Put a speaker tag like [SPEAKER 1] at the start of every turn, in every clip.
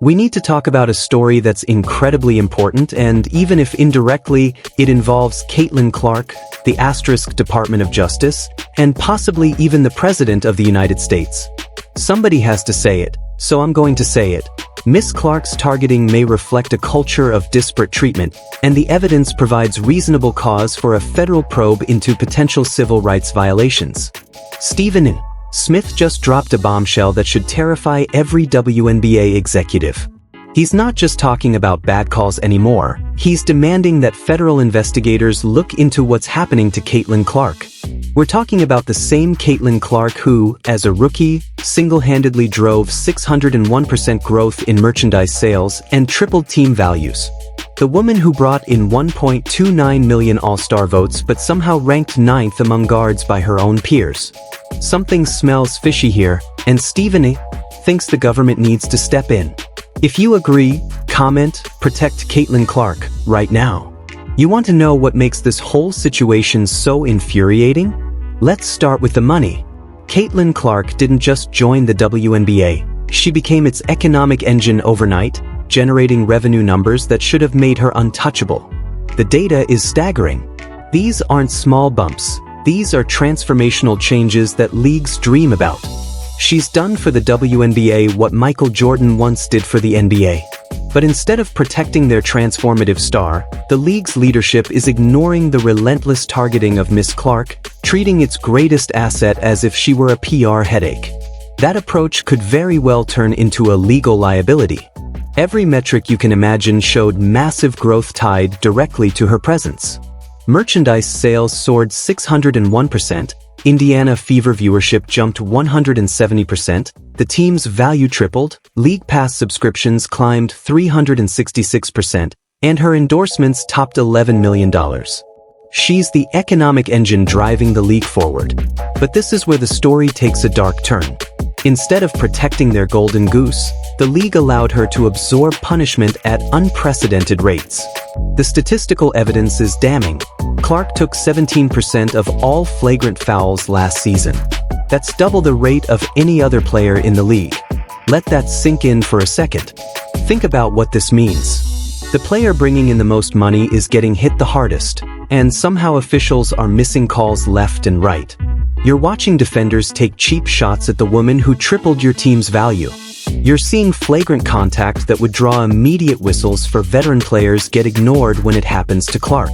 [SPEAKER 1] We need to talk about a story that's incredibly important, and even if indirectly, it involves Caitlin Clark, the * Department of Justice, and possibly even the President of the United States. Somebody has to say it, so I'm going to say it. Miss Clark's targeting may reflect a culture of disparate treatment, and the evidence provides reasonable cause for a federal probe into potential civil rights violations. Stephen Smith just dropped a bombshell that should terrify every WNBA executive. He's not just talking about bad calls anymore, he's demanding that federal investigators look into what's happening to Caitlin Clark. We're talking about the same Caitlin Clark who, as a rookie, single-handedly drove 601% growth in merchandise sales and tripled team values. The woman who brought in 1.29 million All-Star votes but somehow ranked 9th among guards by her own peers. Something smells fishy here, and Stephen thinks the government needs to step in. If you agree, comment, protect Caitlin Clark, right now. You want to know what makes this whole situation so infuriating? Let's start with the money. Caitlin Clark didn't just join the WNBA, she became its economic engine overnight, generating revenue numbers that should have made her untouchable. The data is staggering. These aren't small bumps, these are transformational changes that leagues dream about. She's done for the WNBA what Michael Jordan once did for the NBA. But instead of protecting their transformative star, the league's leadership is ignoring the relentless targeting of Miss Clark, treating its greatest asset as if she were a PR headache. That approach could very well turn into a legal liability. Every metric you can imagine showed massive growth tied directly to her presence. Merchandise sales soared 601%, Indiana Fever viewership jumped 170%, the team's value tripled, League Pass subscriptions climbed 366%, and her endorsements topped $11 million. She's the economic engine driving the league forward. But this is where the story takes a dark turn. Instead of protecting their golden goose, the league allowed her to absorb punishment at unprecedented rates. The statistical evidence is damning. Clark took 17% of all flagrant fouls last season. That's double the rate of any other player in the league. Let that sink in for a second. Think about what this means. The player bringing in the most money is getting hit the hardest, and somehow officials are missing calls left and right. You're watching defenders take cheap shots at the woman who tripled your team's value. You're seeing flagrant contact that would draw immediate whistles for veteran players get ignored when it happens to Clark.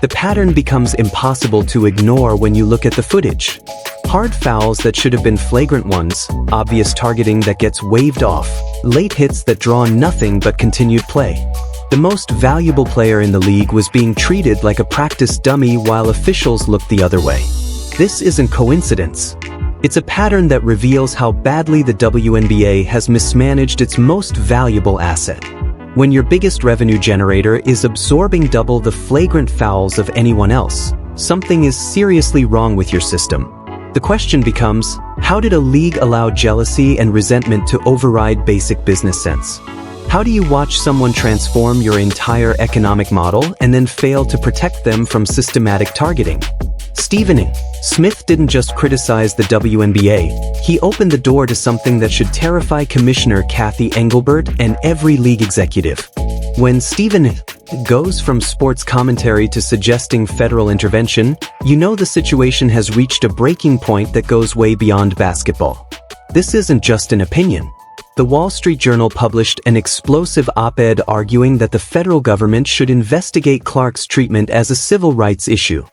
[SPEAKER 1] The pattern becomes impossible to ignore when you look at the footage. Hard fouls that should have been flagrant ones, obvious targeting that gets waved off, late hits that draw nothing but continued play. The most valuable player in the league was being treated like a practice dummy while officials looked the other way. This isn't coincidence. It's a pattern that reveals how badly the WNBA has mismanaged its most valuable asset. When your biggest revenue generator is absorbing double the flagrant fouls of anyone else, something is seriously wrong with your system. The question becomes, how did a league allow jealousy and resentment to override basic business sense? How do you watch someone transform your entire economic model and then fail to protect them from systematic targeting? Stephen Smith didn't just criticize the WNBA, he opened the door to something that should terrify Commissioner Kathy Engelbert and every league executive. When Stephen goes from sports commentary to suggesting federal intervention, you know the situation has reached a breaking point that goes way beyond basketball. This isn't just an opinion. The Wall Street Journal published an explosive op-ed arguing that the federal government should investigate Clark's treatment as a civil rights issue.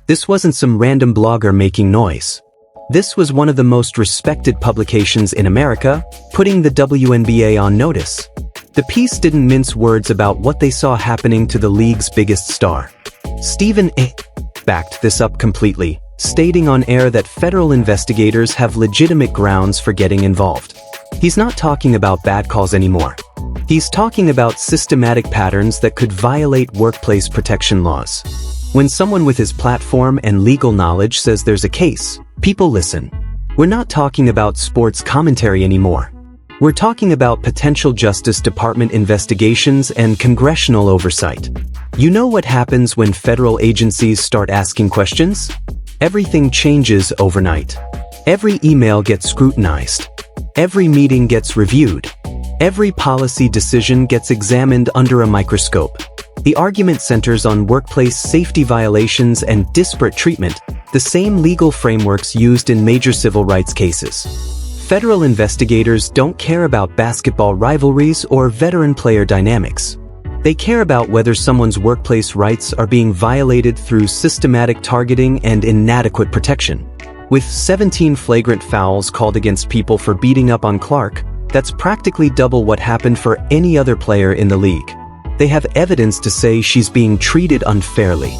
[SPEAKER 1] This wasn't some random blogger making noise. This was one of the most respected publications in America, putting the WNBA on notice. The piece didn't mince words about what they saw happening to the league's biggest star. Stephen backed this up completely, stating on air that federal investigators have legitimate grounds for getting involved. He's not talking about bad calls anymore. He's talking about systematic patterns that could violate workplace protection laws. When someone with his platform and legal knowledge says there's a case, people listen. We're not talking about sports commentary anymore. We're talking about potential Justice Department investigations and congressional oversight. You know what happens when federal agencies start asking questions? Everything changes overnight. Every email gets scrutinized. Every meeting gets reviewed. Every policy decision gets examined under a microscope. The argument centers on workplace safety violations and disparate treatment, the same legal frameworks used in major civil rights cases. Federal investigators don't care about basketball rivalries or veteran player dynamics. They care about whether someone's workplace rights are being violated through systematic targeting and inadequate protection. With 17 flagrant fouls called against people for beating up on Clark, that's practically double what happened for any other player in the league. They have evidence to say she's being treated unfairly.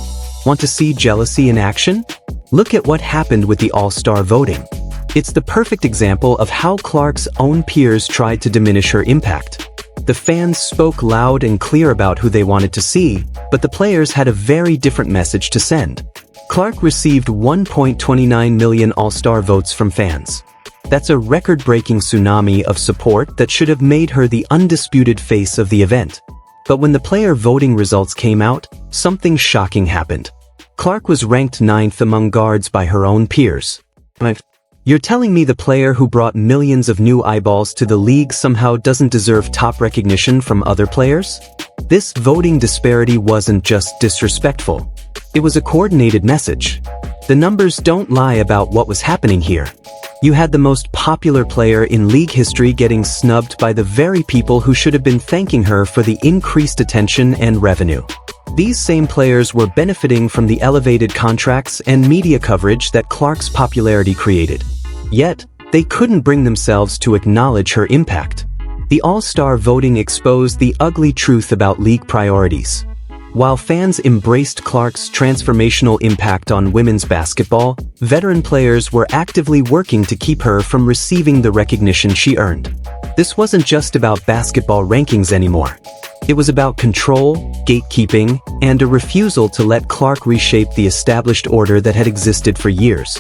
[SPEAKER 1] Want to see jealousy in action? Look at what happened with the All-Star voting. It's the perfect example of how Clark's own peers tried to diminish her impact. The fans spoke loud and clear about who they wanted to see, but the players had a very different message to send. Clark received 1.29 million All-Star votes from fans. That's a record-breaking tsunami of support that should have made her the undisputed face of the event. But when the player voting results came out, something shocking happened. Clark was ranked 9th among guards by her own peers. You're telling me the player who brought millions of new eyeballs to the league somehow doesn't deserve top recognition from other players? This voting disparity wasn't just disrespectful. It was a coordinated message. The numbers don't lie about what was happening here. You had the most popular player in league history getting snubbed by the very people who should have been thanking her for the increased attention and revenue. These same players were benefiting from the elevated contracts and media coverage that Clark's popularity created. Yet, they couldn't bring themselves to acknowledge her impact. The All-Star voting exposed the ugly truth about league priorities. While fans embraced Clark's transformational impact on women's basketball, veteran players were actively working to keep her from receiving the recognition she earned. This wasn't just about basketball rankings anymore. It was about control, gatekeeping, and a refusal to let Clark reshape the established order that had existed for years.